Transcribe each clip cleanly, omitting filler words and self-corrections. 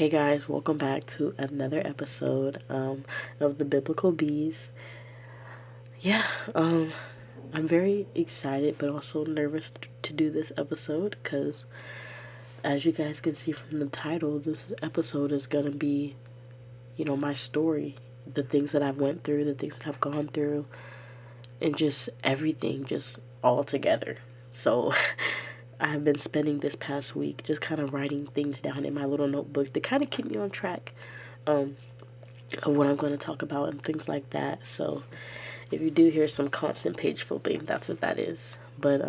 Hey guys, welcome back to another episode of the Biblical Bees. Yeah, um, I'm very excited but also nervous to do this episode because, as you guys can see from the title, this episode is gonna be, my story, the things that I've went through, the things that I've gone through, and just everything, just all together. So, I've been spending this past week just kind of writing things down in my little notebook to kind of keep me on track. Um, of what I'm going to talk about and things like that. So if you do hear some constant page flipping, that's what that is. But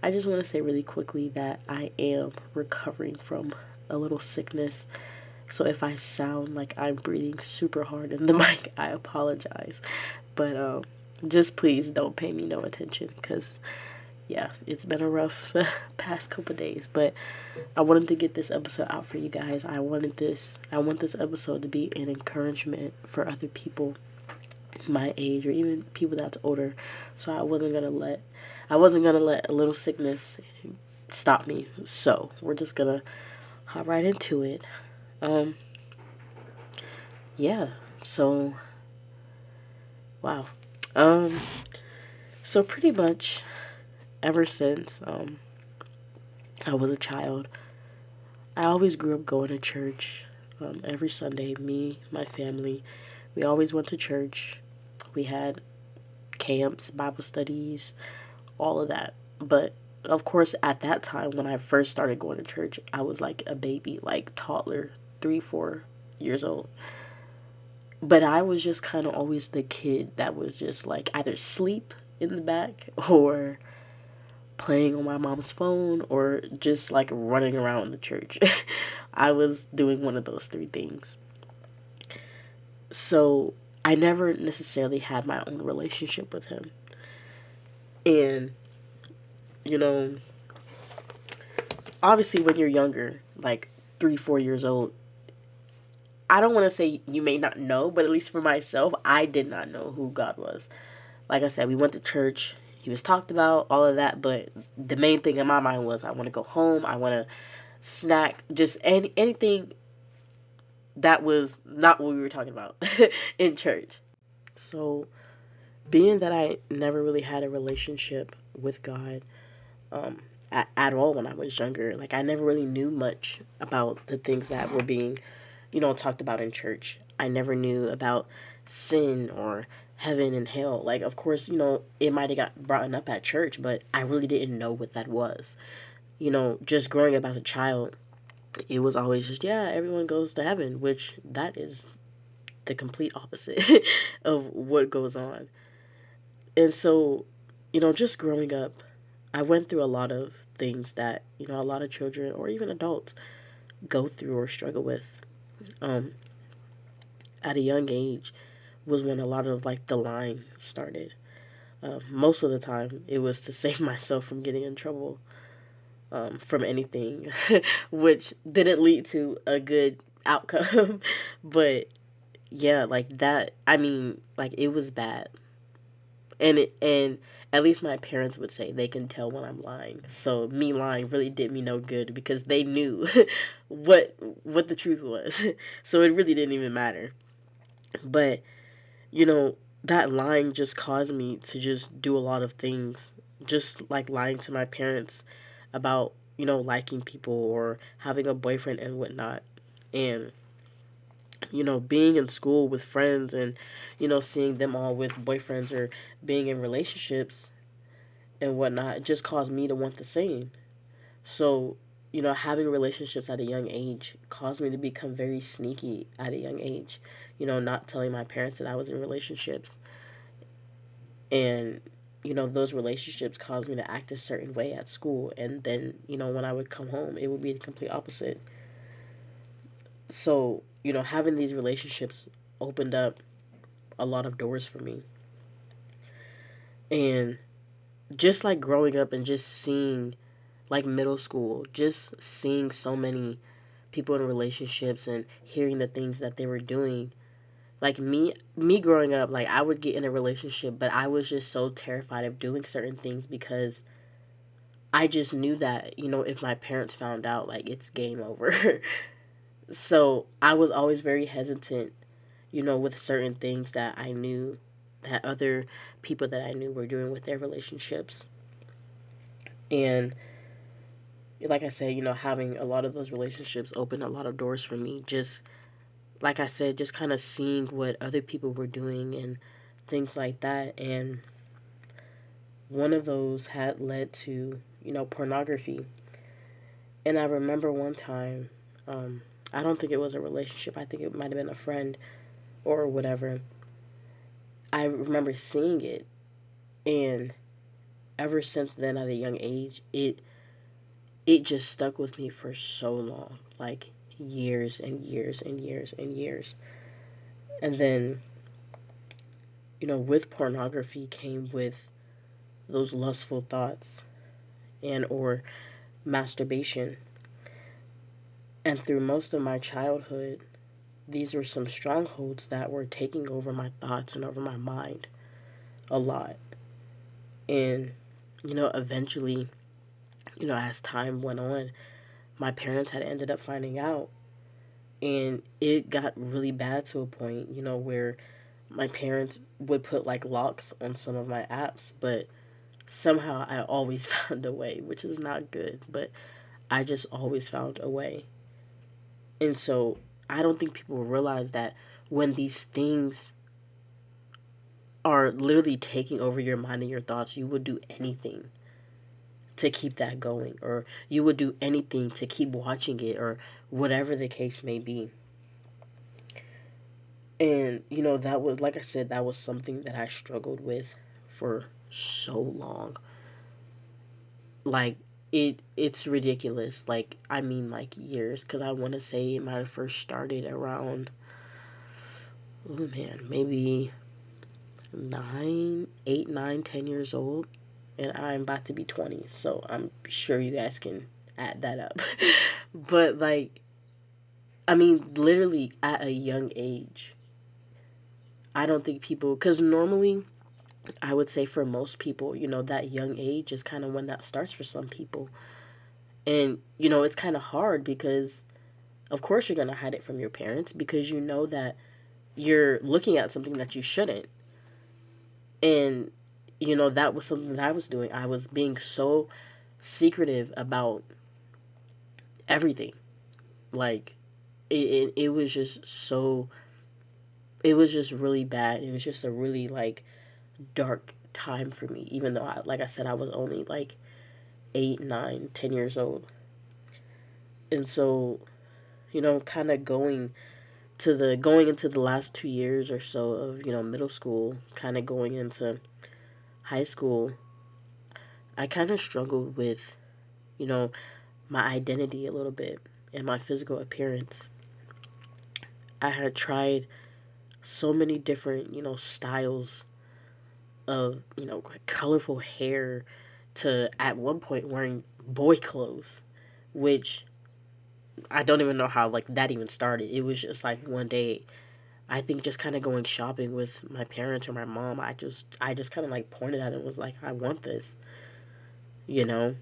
I just want to say really quickly that I am recovering from a little sickness. So if I sound like I'm breathing super hard in the mic, I apologize. But just please don't pay me no attention because yeah, it's been a rough past couple days, but I wanted to get this episode out for you guys. I want this episode to be an encouragement for other people my age or even people that's older. So I wasn't gonna let a little sickness stop me. So we're just gonna hop right into it. Um, yeah. So wow. Um, so pretty much ever since I was a child, I always grew up going to church. Every Sunday, me, my family, we always went to church. We had camps, Bible studies, all of that. But of course, at that time, when I first started going to church, I was like a baby, like toddler, 3, 4 years old. But I was just kind of always the kid that was just like either sleep in the back or playing on my mom's phone or just like running around the church. I was doing one of those three things. So I never necessarily had my own relationship with him. And, you know, obviously when you're younger, like 3, 4 years old, I don't want to say you may not know, but at least for myself, I did not know who God was. Like I said, we went to church. He was talked about, all of that, but the main thing in my mind was I want to go home. I want to snack, just anything that was not what we were talking about in church. So, being that I never really had a relationship with God at all when I was younger, like I never really knew much about the things that were being, talked about in church. I never knew about sin or heaven and hell. Like, of course, it might have got brought up at church, but I really didn't know what that was. Just growing up as a child, it was always just, yeah, everyone goes to heaven, which that is the complete opposite of what goes on. And so, just growing up, I went through a lot of things that, a lot of children or even adults go through or struggle with. Um, at a young age was when a lot of like the lying started. Most of the time, it was to save myself from getting in trouble from anything, which didn't lead to a good outcome. But yeah, like that. I mean, like it was bad, and at least my parents would say they can tell when I'm lying. So me lying really did me no good because they knew what the truth was. So it really didn't even matter. But you know that lying just caused me to just do a lot of things, just like lying to my parents about liking people or having a boyfriend and whatnot, and being in school with friends and seeing them all with boyfriends or being in relationships and whatnot just caused me to want the same. So having relationships at a young age caused me to become very sneaky at a young age, not telling my parents that I was in relationships. And those relationships caused me to act a certain way at school, and then when I would come home it would be the complete opposite. So having these relationships opened up a lot of doors for me. And just like growing up and just seeing, like middle school, just seeing so many people in relationships and hearing the things that they were doing, like me growing up, like I would get in a relationship but I was just so terrified of doing certain things because I just knew that if my parents found out, like it's game over. So I was always very hesitant, with certain things that I knew that other people that I knew were doing with their relationships. And like I said, having a lot of those relationships opened a lot of doors for me. Just like I said, just kind of seeing what other people were doing and things like that. And one of those had led to, pornography. And I remember one time, I don't think it was a relationship, I think it might have been a friend or whatever. I remember seeing it, and ever since then, at a young age, it just stuck with me for so long, like years and years and years and years. And then, with pornography came with those lustful thoughts and or masturbation. And through most of my childhood, these were some strongholds that were taking over my thoughts and over my mind a lot. And, eventually, as time went on, my parents had ended up finding out. And it got really bad to a point, where my parents would put like locks on some of my apps, but somehow I always found a way, which is not good, but I just always found a way. And so I don't think people realize that when these things are literally taking over your mind and your thoughts, you would do anything to keep that going, or you would do anything to keep watching it, or whatever the case may be. And, that was, like I said, that was something that I struggled with for so long. Like, it's ridiculous. Like, I mean, like years, because I want to say it might have first started around, oh man, maybe 10 years old, and I'm about to be 20, so I'm sure you guys can add that up. But like, I mean, literally at a young age, I don't think people, because normally I would say for most people, that young age is kind of when that starts for some people. And, it's kind of hard because, of course, you're going to hide it from your parents because you know that you're looking at something that you shouldn't. And, that was something that I was doing. I was being so secretive about everything. Like, it was just so, it was just really bad. It was just a really, like, dark time for me, even though, like I said, I was only, like, 8, 9, 10 years old. And so, kind of going into the last 2 years or so of, middle school, kind of going into high school, I kind of struggled with, you know, my identity a little bit and my physical appearance. I had tried so many different, styles of, colorful hair to at one point wearing boy clothes, which I don't even know how like that even started. It was just like one day, I think just kind of going shopping with my parents or my mom, I just kind of like pointed at it and was like, I want this, you know.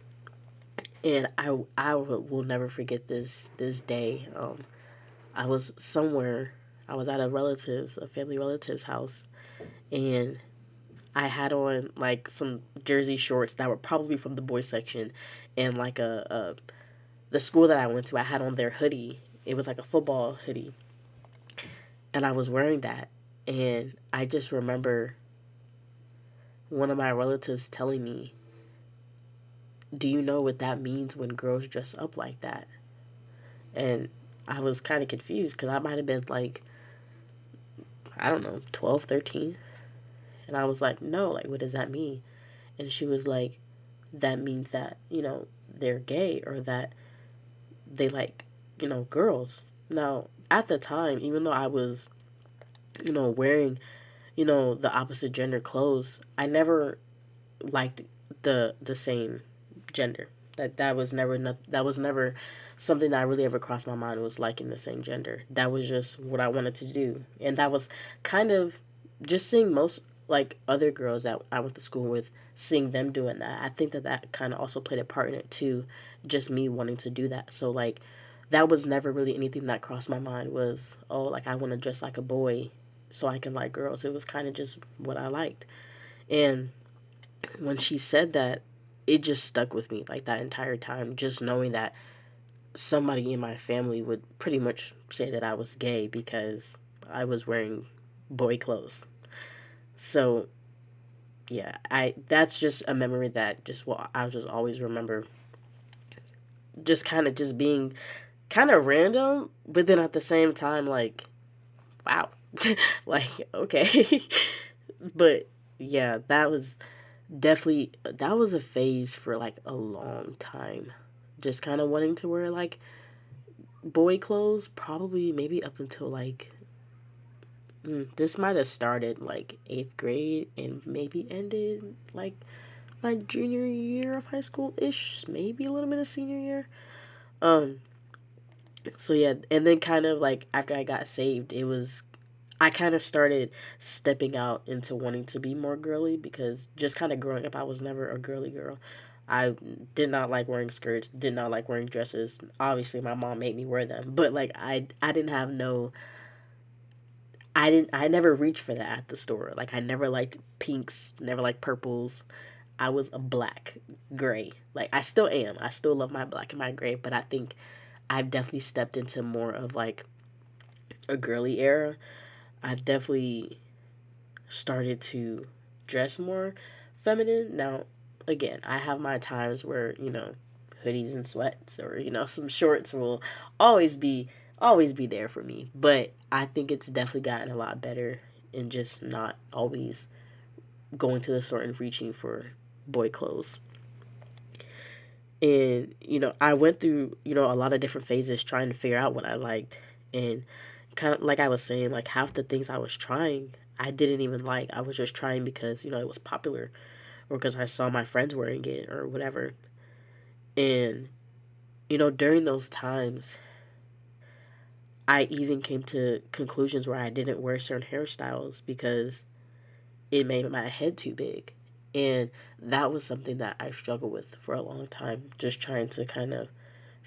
And I will never forget this day. I was somewhere. I was at a family relative's house, and I had on like some jersey shorts that were probably from the boys section, and like the school that I went to, I had on their hoodie. It was like a football hoodie, and I was wearing that. And I just remember one of my relatives telling me, "Do you know what that means when girls dress up like that?" And I was kind of confused because I might have been like, I don't know, 12, 13. And I was like, no, like, what does that mean? And she was like, that means that, they're gay or that they like, girls. Now, at the time, even though I was, wearing, the opposite gender clothes, I never liked the same gender. That was never something that I really ever crossed my mind was liking the same gender. That was just what I wanted to do, and that was kind of just seeing most like other girls that I went to school with, seeing them doing that. I think that kind of also played a part in it too, just me wanting to do that. So like that was never really anything that crossed my mind was, oh, like I want to dress like a boy so I can like girls. It was kind of just what I liked. And when she said that, it just stuck with me like that entire time, just knowing that somebody in my family would pretty much say that I was gay because I was wearing boy clothes. So, yeah, I that's just a memory that just well, I'll just always remember, just kind of just being kind of random, but then at the same time like wow. Like okay. But yeah, that was definitely that was a phase for like a long time. Just kind of wanting to wear like boy clothes, probably maybe up until like this might have started like 8th grade and maybe ended like my junior year of high school ish, maybe a little bit of senior year. Um, so yeah, and then kind of like after I got saved, it was I kind of started stepping out into wanting to be more girly because just kind of growing up, I was never a girly girl. I did not like wearing skirts, did not like wearing dresses. Obviously, my mom made me wear them, but like I didn't have no I never reached for that at the store. Like I never liked pinks, never liked purples. I was a black, gray. Like I still am. I still love my black and my gray, but I think I've definitely stepped into more of like a girly era. I've definitely started to dress more feminine. Now, again, I have my times where, hoodies and sweats or, some shorts will always be always be there for me. But I think it's definitely gotten a lot better in just not always going to the store and reaching for boy clothes. And, I went through, a lot of different phases trying to figure out what I liked. And kind of like I was saying, like half the things I was trying, I didn't even like. I was just trying because, it was popular or because I saw my friends wearing it or whatever. And, during those times, I even came to conclusions where I didn't wear certain hairstyles because it made my head too big. And that was something that I struggled with for a long time, just trying to kind of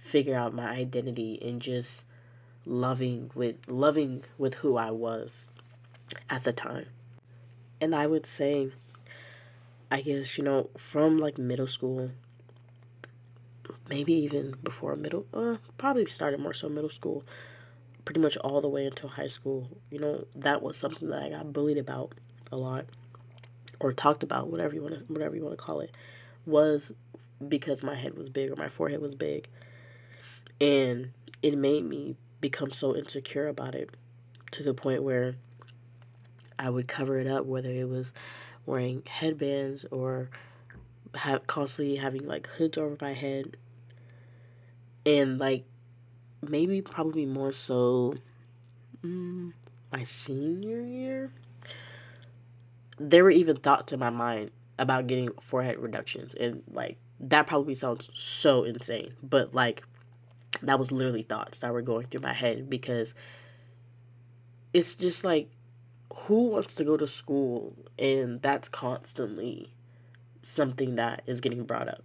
figure out my identity and just loving with who I was at the time. And I would say, I guess, from like middle school, maybe even before probably started more so middle school, pretty much all the way until high school, that was something that I got bullied about a lot or talked about, whatever you want to call it, was because my head was big or my forehead was big. And it made me become so insecure about it to the point where I would cover it up, whether it was wearing headbands or constantly having like hoods over my head. And like maybe probably more so my senior year, there were even thoughts in my mind about getting forehead reductions. And like that probably sounds so insane, but like that was literally thoughts that were going through my head because it's just like who wants to go to school and that's constantly something that is getting brought up.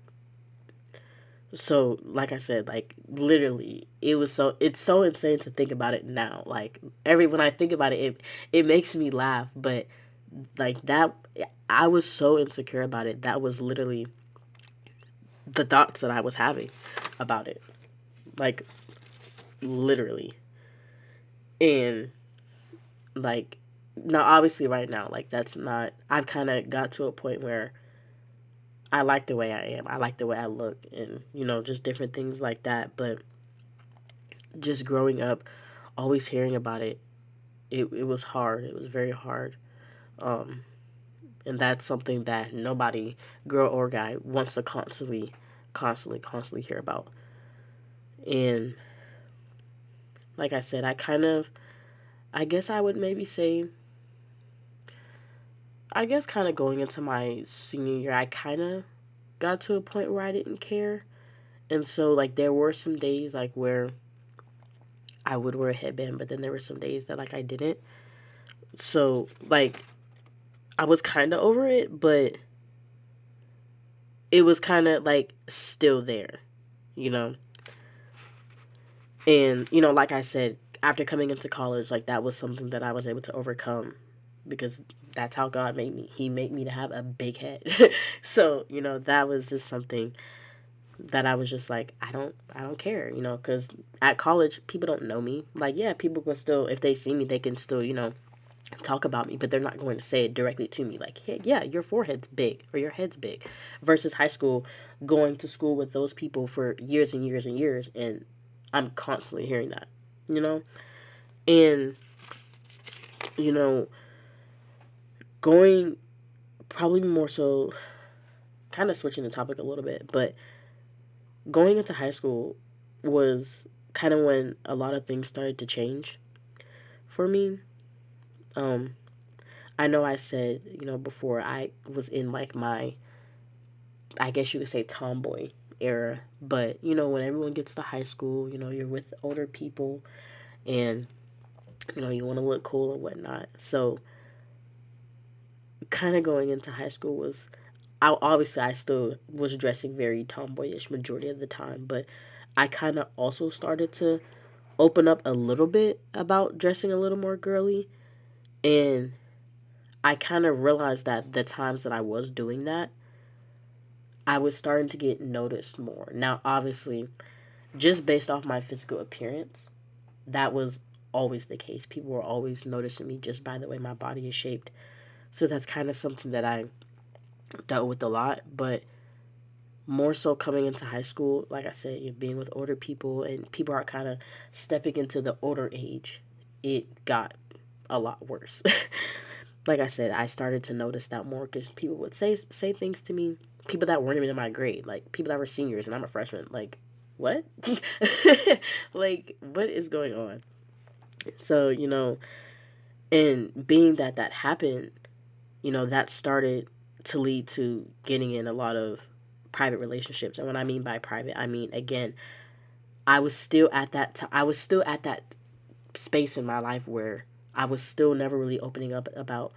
So like I said, like literally it's so insane to think about it now. Like when I think about it, it makes me laugh, but like that I was so insecure about it. That was literally the thoughts that I was having about it. Like literally. And like now obviously right now like that's not I've kind of got to a point where I like the way I am. I like the way I look and just different things like that, but just growing up always hearing about it, it was hard. It was very hard. Um and that's something that nobody, girl or guy, wants to constantly hear about. And like I said, I guess I would maybe say, I guess kind of going into my senior year, I kind of got to a point where I didn't care. And so, like, there were some days, like, where I would wear a headband, but then there were some days that, like, I didn't. So, like, I was kind of over it, but it was kind of, like, still there, you know? And, like I said, after coming into college, like that was something that I was able to overcome because that's how God made me. He made me to have a big head. So, that was just something that I was just like, I don't care, because at college people don't know me. Like, yeah, people can still, if they see me, they can still, talk about me, but they're not going to say it directly to me. Like, hey, yeah, your forehead's big or your head's big. Versus high school, going to school with those people for years and years and years, and I'm constantly hearing that, you know, and you know, going probably more so, kind of switching the topic a little bit, but going into high school was kind of when a lot of things started to change for me. Um, I know I said, before I was in like my, I guess you could say tomboy era, but when everyone gets to high school, you're with older people and, you want to look cool and whatnot. So, kind of going into high school was, obviously I still was dressing very tomboyish majority of the time, but I kind of also started to open up a little bit about dressing a little more girly, and I kind of realized that the times that I was doing that, I was starting to get noticed more. Now, obviously, just based off my physical appearance, that was always the case. People were always noticing me just by the way my body is shaped. So that's kind of something that I dealt with a lot, but more so coming into high school, like I said, you're being with older people and people are kind of stepping into the older age, it got a lot worse. Like I said, I started to notice that more because people would say things to me, people that weren't even in my grade, like people that were seniors and I'm a freshman. Like, what? Like, what is going on? So, and being that happened, that started to lead to getting in a lot of private relationships. And when I mean by private, I mean, again, I was still at that space in my life where I was still never really opening up about,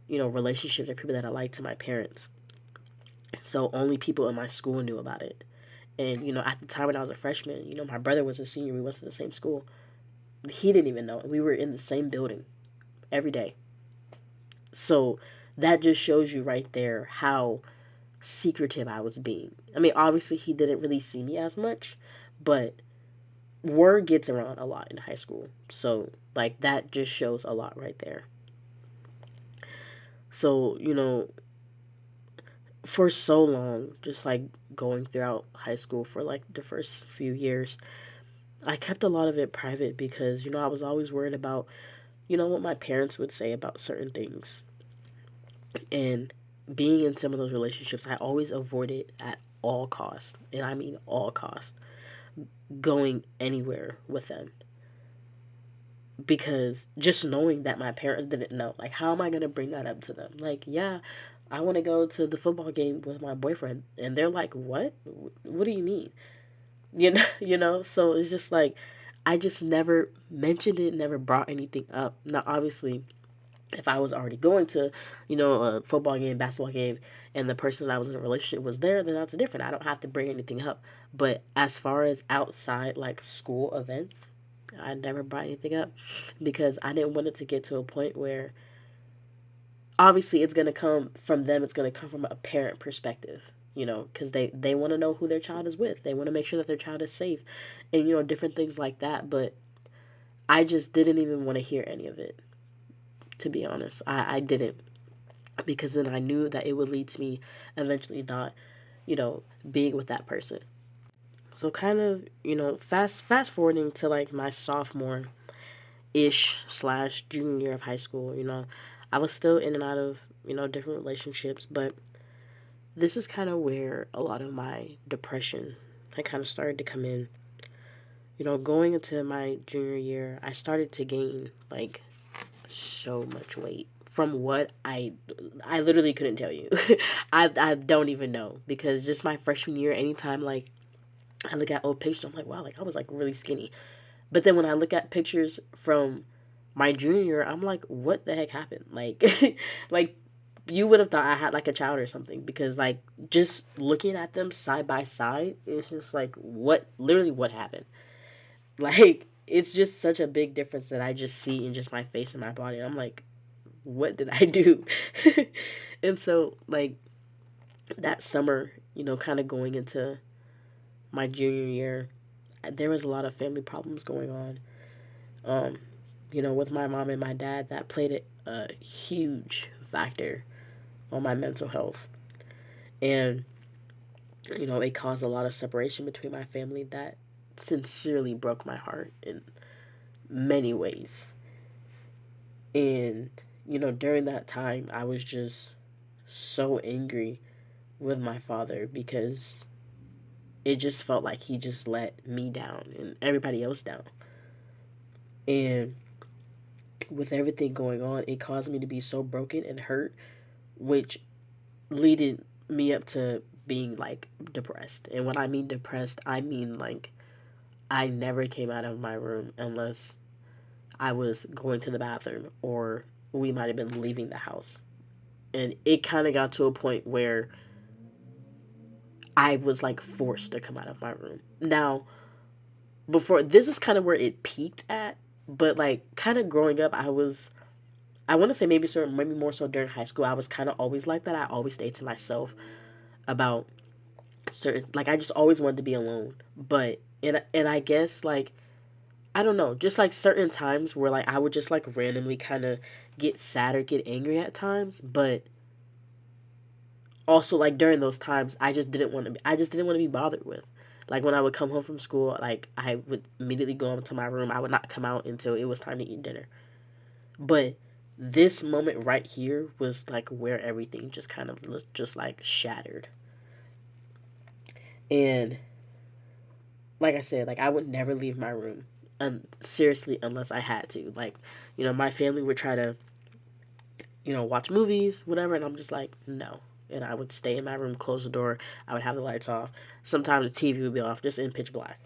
relationships or people that I liked to my parents. So only people in my school knew about it. And, at the time when I was a freshman, my brother was a senior. We went to the same school. He didn't even know. We were in the same building every day. So that just shows you right there how secretive I was being. I mean, obviously, he didn't really see me as much, but word gets around a lot in high school. So, like, that just shows a lot right there. So, for so long, just like going throughout high school for like the first few years, I kept a lot of it private because, I was always worried about, what my parents would say about certain things. And being in some of those relationships, I always avoided at all costs, and I mean all costs, going anywhere with them. Because just knowing that my parents didn't know, like, how am I going to bring that up to them? Like, yeah, I want to go to the football game with my boyfriend. And they're like, what? What do you mean? So it's just like, I just never mentioned it, never brought anything up. Now, obviously, if I was already going to, a football game, basketball game, and the person that I was in a relationship was there, then that's different. I don't have to bring anything up. But as far as outside, like school events, I never brought anything up because I didn't want it to get to a point where obviously it's going to come from them, it's going to come from a parent perspective. Because they want to know who their child is with. They want to make sure that their child is safe and, different things like that. But I just didn't even want to hear any of it, to be honest. I didn't, because then I knew that it would lead to me eventually not, being with that person. So kind of, fast forwarding to like my sophomore ish slash junior year of high school, I was still in and out of, different relationships, but this is kind of where a lot of my depression had kind of started to come in. Going into my junior year, I started to gain like so much weight from what I literally couldn't tell you. I don't even know because just my freshman year, anytime like I look at old pictures, I'm like, wow, like I was like really skinny. But then when I look at pictures from my junior year, I'm like, what the heck happened? Like, like you would have thought I had like a child or something because like just looking at them side by side, it's just like what literally what happened. Like, it's just such a big difference that I just see in just my face and my body. I'm like, what did I do? And so, like, that summer, kind of going into my junior year, there was a lot of family problems going on. Um, with my mom and my dad, that played a huge factor on my mental health. And, it caused a lot of separation between my family that sincerely broke my heart in many ways. And, during that time, I was just so angry with my father because it just felt like he just let me down and everybody else down. And with everything going on, it caused me to be so broken and hurt, which leaded me up to being like depressed. And when I mean depressed, I mean like I never came out of my room unless I was going to the bathroom or we might have been leaving the house. And it kind of got to a point where I was like forced to come out of my room. Now, before this is kind of where it peaked at, but like kind of growing up, I want to say maybe more so during high school, I was kind of always like that. I always stayed to myself about certain, like I just always wanted to be alone. But and I guess like I don't know, just like certain times where like I would just like randomly kind of get sad or get angry at times, but also like during those times I just didn't want to be bothered with. Like when I would come home from school, like I would immediately go into my room. I would not come out until it was time to eat dinner. But this moment right here was like where everything just kind of just like shattered. And like I said, like I would never leave my room, seriously, unless I had to. Like, my family would try to, watch movies, whatever, and I'm just like, no. And I would stay in my room, close the door. I would have the lights off. Sometimes the TV would be off, just in pitch black,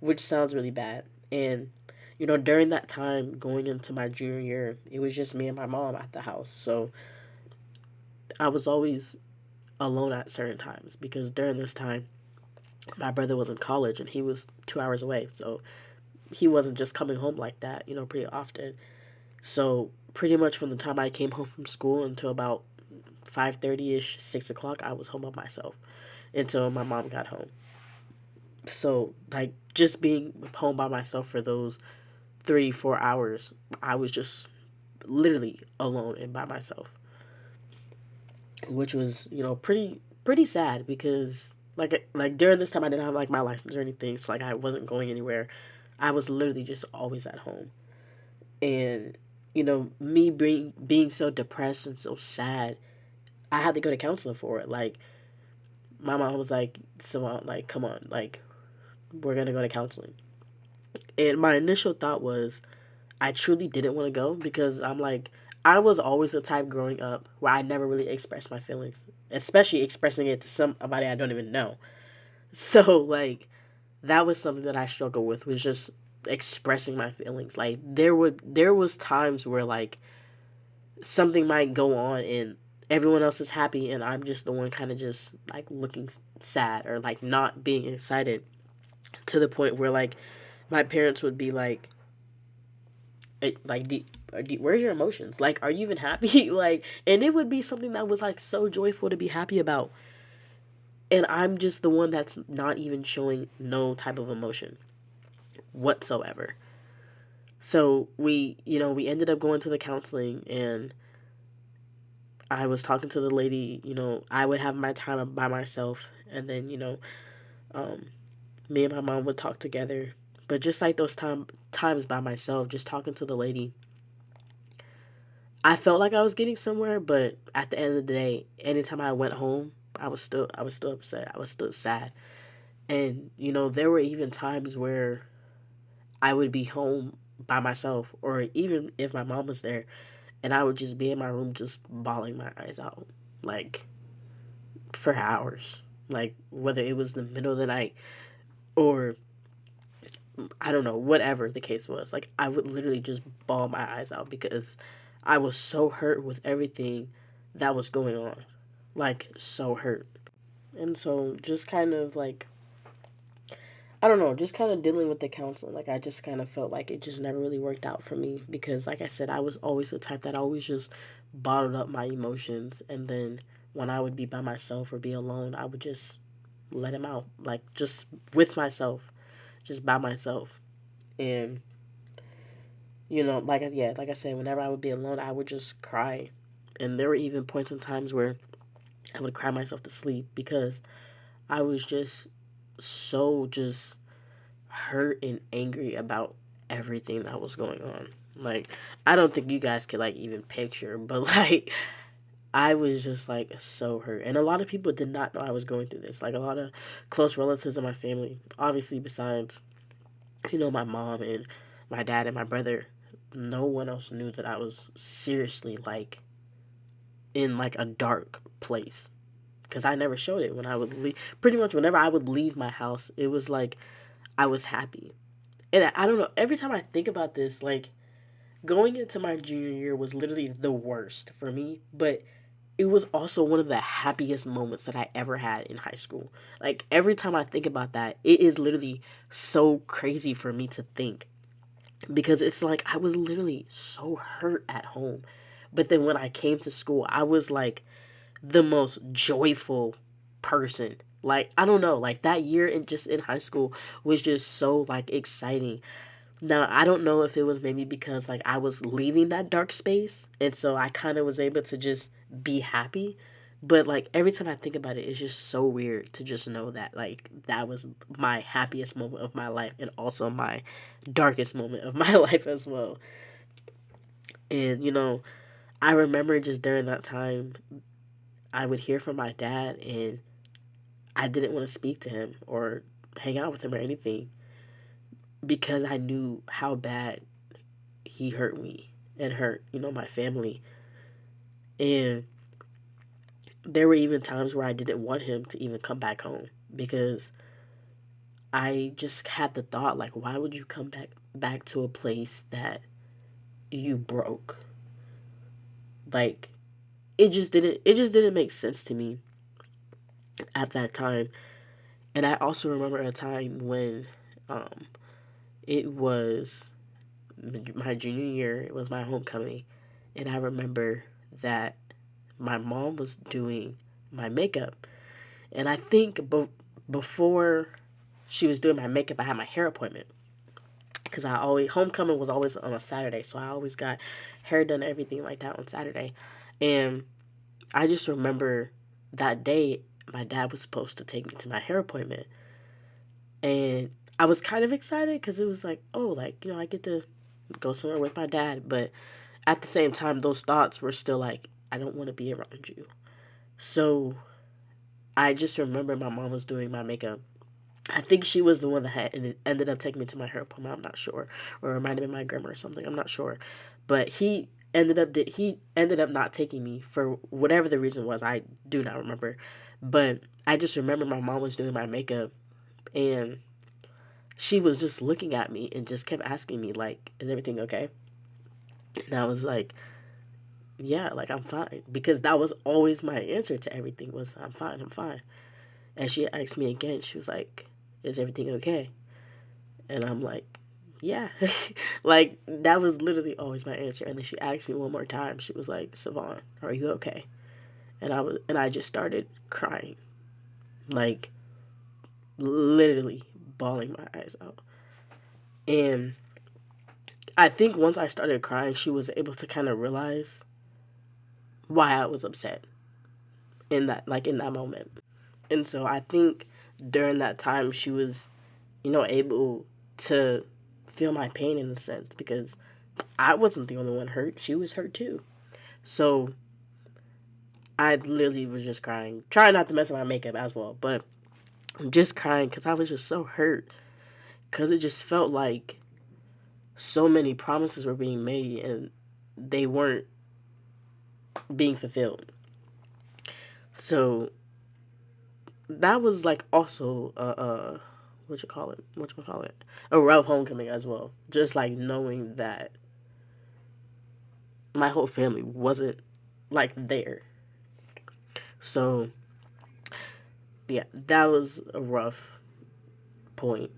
which sounds really bad. And during that time, going into my junior year, it was just me and my mom at the house. So I was always alone at certain times because during this time, my brother was in college and he was 2 hours away. So he wasn't just coming home like that, pretty often. So pretty much from the time I came home from school until about 5:30 ish, 6 o'clock, I was home by myself until my mom got home. So like just being home by myself for those 3 4 hours, I was just literally alone and by myself, which was pretty sad because like during this time I didn't have like my license or anything, so like I wasn't going anywhere. I was literally just always at home. And me being so depressed and so sad, I had to go to counseling for it. Like my mom was like, so like come on, like we're gonna go to counseling. And my initial thought was I truly didn't want to go because I'm like I was always the type growing up where I never really expressed my feelings, especially expressing it to somebody I don't even know. So like that was something that I struggled with, was just expressing my feelings. Like there was times where like something might go on and everyone else is happy and I'm just the one kind of just like looking sad or like not being excited, to the point where like my parents would be like like where's your emotions, like are you even happy? Like, and it would be something that was like so joyful to be happy about, and I'm just the one that's not even showing no type of emotion whatsoever. So we ended up going to the counseling, and I was talking to the lady. I would have my time by myself, and then um, me and my mom would talk together. But just like those times by myself, just talking to the lady, I felt like I was getting somewhere. But at the end of the day, anytime I went home, I was still upset. I was still sad, and there were even times where I would be home by myself, or even if my mom was there, and I would just be in my room just bawling my eyes out, like for hours, like whether it was the middle of the night or I don't know, whatever the case was. Like I would literally just bawl my eyes out because I was so hurt with everything that was going on, like so hurt. And so just kind of like I don't know, just kind of dealing with the counseling. Like, I just kind of felt like it just never really worked out for me because, like I said, I was always the type that always just bottled up my emotions. And then when I would be by myself or be alone, I would just let them out, like, just with myself, just by myself. And, like I said, whenever I would be alone, I would just cry. And there were even points in times where I would cry myself to sleep because I was just so just hurt and angry about everything that was going on. Like, I don't think you guys could like even picture, but like I was just like so hurt. And a lot of people did not know I was going through this. Like a lot of close relatives in my family, obviously besides, my mom and my dad and my brother, no one else knew that I was seriously like in like a dark place because I never showed it when I would leave. Pretty much whenever I would leave my house, it was like I was happy. And I don't know, every time I think about this, like going into my junior year was literally the worst for me, but it was also one of the happiest moments that I ever had in high school. Like every time I think about that, it is literally so crazy for me to think because it's like I was literally so hurt at home. But then when I came to school, I was like the most joyful person. Like I don't know, like that year in just in high school was just so like exciting. Now, I don't know if it was maybe because like I was leaving that dark space and so I kind of was able to just be happy. But like every time I think about it, it's just so weird to just know that like that was my happiest moment of my life and also my darkest moment of my life as well. And I remember just during that time, I would hear from my dad and I didn't want to speak to him or hang out with him or anything because I knew how bad he hurt me and hurt, my family. And there were even times where I didn't want him to even come back home because I just had the thought like why would you come back to a place that you broke? Like it just didn't make sense to me at that time. And I also remember a time when um it was my junior year, it was my homecoming, and I remember that my mom was doing my makeup. And I think before she was doing my makeup, I had my hair appointment because I always homecoming was always on a Saturday, so I always got hair done, everything like that on Saturday. And I just remember that day my dad was supposed to take me to my hair appointment, and I was kind of excited because it was like, oh, like I get to go somewhere with my dad, but at the same time, those thoughts were still like, I don't want to be around you. So I just remember my mom was doing my makeup. I think she was the one that had ended up taking me to my hair appointment. I'm not sure, or it might have been my grandma or something. I'm not sure, but he ended up not taking me for whatever the reason was. I do not remember, but I just remember my mom was doing my makeup and she was just looking at me and just kept asking me like, "Is everything okay?" And I was like, "Yeah, like I'm fine," because that was always my answer to everything was, "I'm fine, I'm fine." And she asked me again. She was like, "Is everything okay?" And I'm like, "Yeah." Like that was literally always my answer. And then she asked me one more time. She was like, "Savon, are you okay?" And I just started crying, like literally bawling my eyes out. And I think once I started crying, she was able to kind of realize why I was upset in that moment. And so I think during that time she was, able to feel my pain in a sense because I wasn't the only one hurt. She was hurt too. So I literally was just crying, trying not to mess up my makeup as well, but just crying because I was just so hurt because it just felt like so many promises were being made and they weren't being fulfilled. So that was like also what you call it, a rough homecoming as well. Just like knowing that my whole family wasn't like there. So yeah, that was a rough point.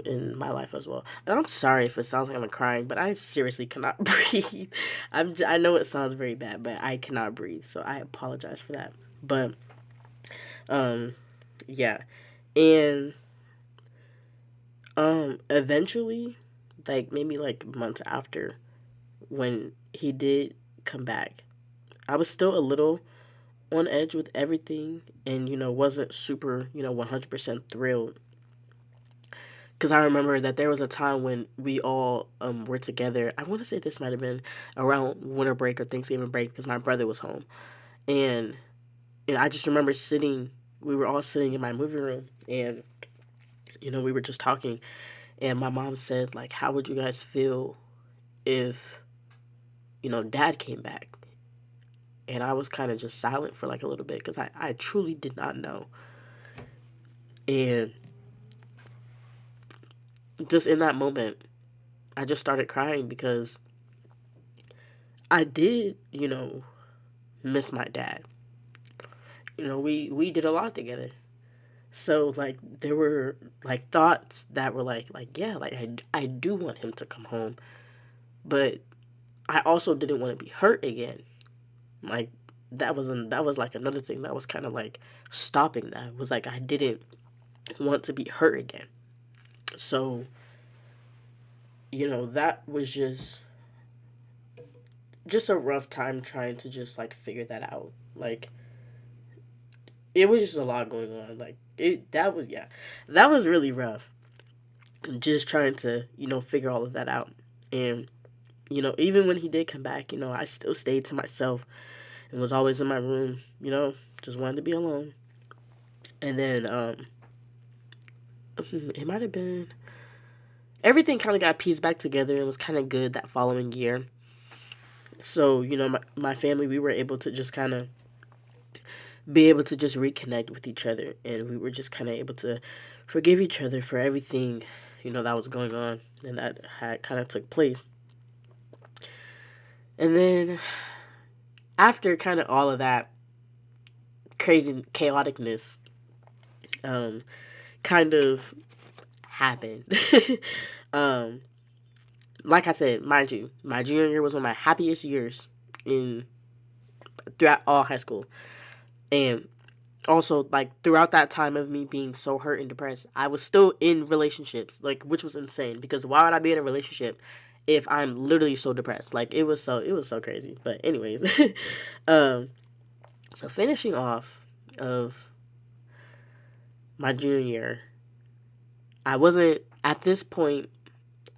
in my life as well. And I'm sorry if it sounds like I'm crying, but I seriously cannot breathe. I know it sounds very bad, but I cannot breathe, so I apologize for that. But um, yeah, and eventually, like maybe like months after, when he did come back, I was still a little on edge with everything, and wasn't super 100% thrilled, because I remember that there was a time when we all were together. I want to say this might have been around winter break or Thanksgiving break, because my brother was home, and I just remember sitting. We were all sitting in my movie room, and we were just talking, and my mom said, like, how would you guys feel if Dad came back? And I was kind of just silent for like a little bit, because I truly did not know. And just in that moment, I just started crying, because I did, miss my dad. We did a lot together. So like there were like thoughts that were like yeah, like I do want him to come home, but I also didn't want to be hurt again. Like that was like another thing that was kind of like stopping that. Was like I didn't want to be hurt again. So, that was just a rough time trying to just like figure that out. Like it was just a lot going on. Like that was, yeah. That was really rough. Just trying to, figure all of that out. And even when he did come back, I still stayed to myself and was always in my room, just wanted to be alone. And then it might have been, everything kind of got pieced back together and was kind of good that following year. So, my family, we were able to just kind of be able to just reconnect with each other, and we were just kind of able to forgive each other for everything, that was going on and that had kind of took place. And then after kind of all of that crazy chaoticness um kind of happened. um like I said, mind you, my junior year was one of my happiest years in throughout all high school. And also, like, throughout that time of me being so hurt and depressed, I was still in relationships, like, which was insane, because why would I be in a relationship if I'm literally so depressed? Like, it was so crazy. But anyways, um so finishing off of my junior year, I wasn't at this point.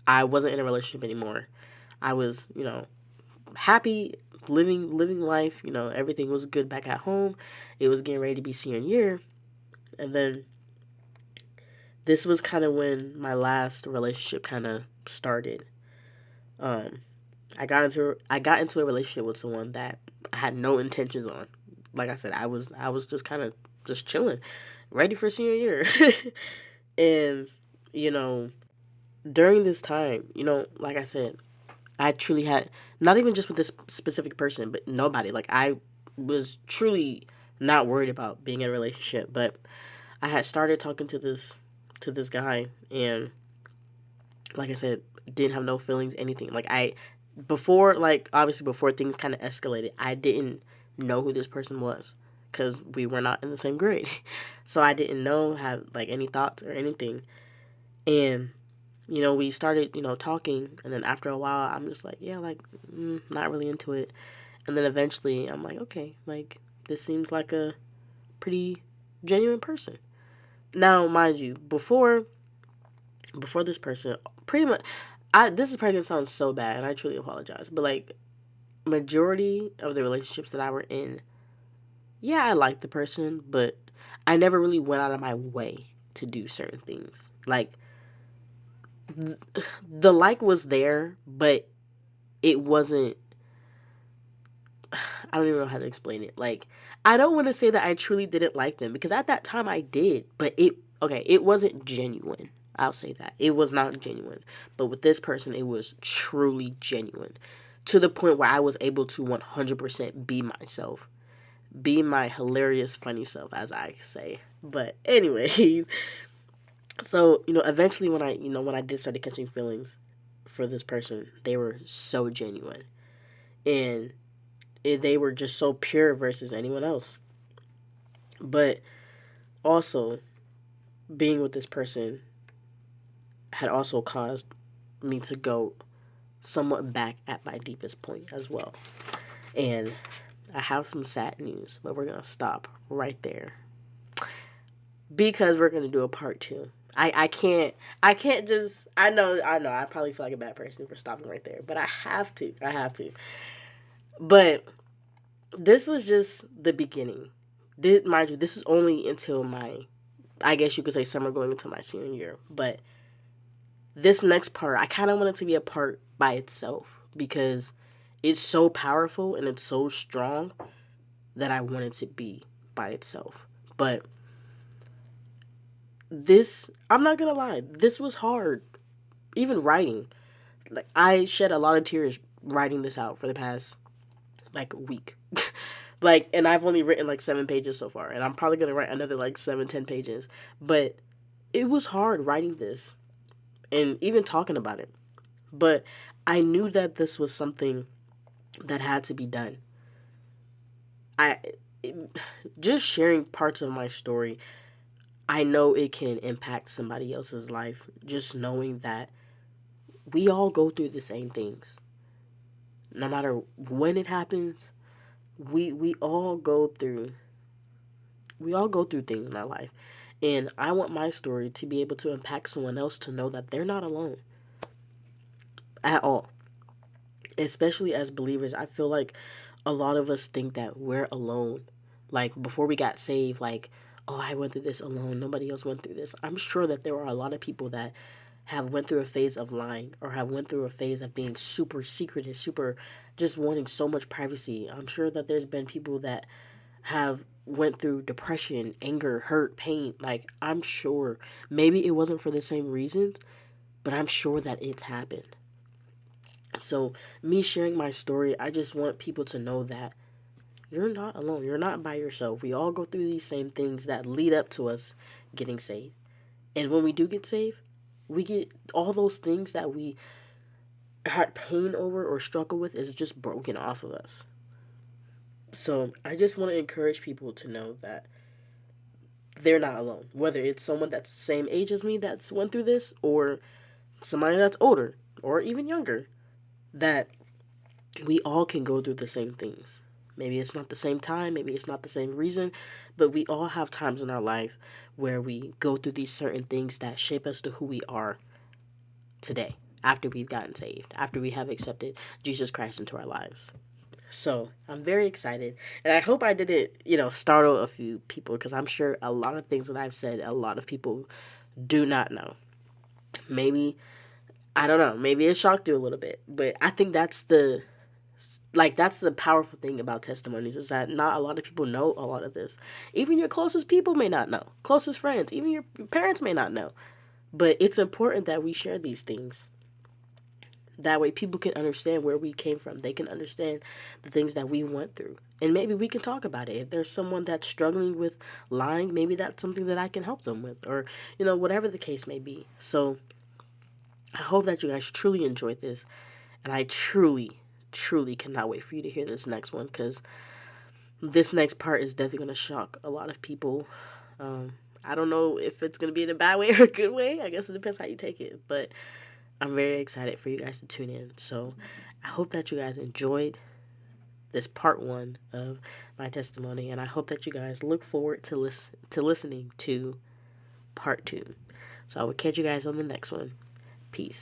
I wasn't in a relationship anymore. I was, happy, living life. Everything was good back at home. It was getting ready to be senior year, and then this was kind of when my last relationship kind of started. Um, I got into a relationship with someone that I had no intentions on. Like I said, I was just kind of just chilling, ready for senior year, and you know during this time, like I said, I truly had, not even just with this specific person, but nobody. Like I was truly not worried about being in a relationship, but I had started talking to this guy, and like I said, didn't have no feelings, anything. Like I before, like obviously before things kind of escalated, I didn't know who this person was, because we were not in the same grade, so I didn't know, have like any thoughts or anything. And we started, talking, and then after a while, I'm just like, yeah, like, not really into it. And then eventually, I'm like, okay, like, this seems like a pretty genuine person. Now, mind you, before this person, pretty much, this is probably gonna sound so bad, and I truly apologize, but like, majority of the relationships that I were in, yeah, I liked the person, but I never really went out of my way to do certain things. Like, the like was there, but it wasn't. I don't even know how to explain it. Like, I don't want to say that I truly didn't like them, because at that time I did, but it wasn't genuine. I'll say that. It was not genuine. But with this person, it was truly genuine, to the point where I was able to 100% be myself. Be my hilarious, funny self, as I say. But, anyways, So, eventually when I did started catching feelings for this person, they were so genuine. And they were just so pure versus anyone else. But also, being with this person had also caused me to go somewhat back at my deepest point as well. And I have some sad news, but we're going to stop right there because we're going to do a part 2. I can't just I probably feel like a bad person for stopping right there, but I have to. But this was just the beginning. Mind you, this is only until I guess you could say summer going into my senior year. But this next part, I kind of want it to be a part by itself because it's so powerful and it's so strong that I want it to be by itself. But I'm not gonna lie, this was hard. Even writing, like I shed a lot of tears writing this out for the past like week. And I've only written like 7 pages so far, and I'm probably gonna write another like 7-10 pages. But it was hard writing this and even talking about it. But I knew that this was something that had to be done. I just sharing parts of my story, I know it can impact somebody else's life. Just knowing that we all go through the same things, no matter when it happens. We all go through things in our life, and I want my story to be able to impact someone else to know that they're not alone at all. Especially as believers, I feel like a lot of us think that we're alone. Like before we got saved, like, oh, I went through this alone. Nobody else went through this. I'm sure that there are a lot of people that have went through a phase of lying or have went through a phase of being super secretive, super just wanting so much privacy. I'm sure that there's been people that have went through depression, anger, hurt, pain. Like I'm sure maybe it wasn't for the same reasons, but I'm sure that it's happened. So, me sharing my story, I just want people to know that you're not alone. You're not by yourself. We all go through these same things that lead up to us getting saved. And when we do get saved, we get all those things that we had pain over or struggle with is just broken off of us. So, I just want to encourage people to know that they're not alone. Whether it's someone that's the same age as me that's went through this or somebody that's older or even younger, that we all can go through the same things. Maybe it's not the same time, maybe it's not the same reason, but we all have times in our life where we go through these certain things that shape us to who we are today after we've gotten saved, after we have accepted Jesus Christ into our lives. So I'm very excited, and I hope I didn't, startle a few people because I'm sure a lot of things that I've said, a lot of people do not know. Maybe I don't know. Maybe it shocked you a little bit, but I think that's the powerful thing about testimonies is that not a lot of people know a lot of this. Even your closest people may not know. Closest friends, even your parents may not know. But it's important that we share these things. That way people can understand where we came from. They can understand the things that we went through. And maybe we can talk about it. If there's someone that's struggling with lying, maybe that's something that I can help them with. Or, whatever the case may be. So I hope that you guys truly enjoyed this. And I truly, truly cannot wait for you to hear this next one because this next part is definitely going to shock a lot of people. I don't know if it's going to be in a bad way or a good way. I guess it depends how you take it. But I'm very excited for you guys to tune in. So I hope that you guys enjoyed this part 1 of my testimony. And I hope that you guys look forward to listening to part 2. So I will catch you guys on the next one. Peace.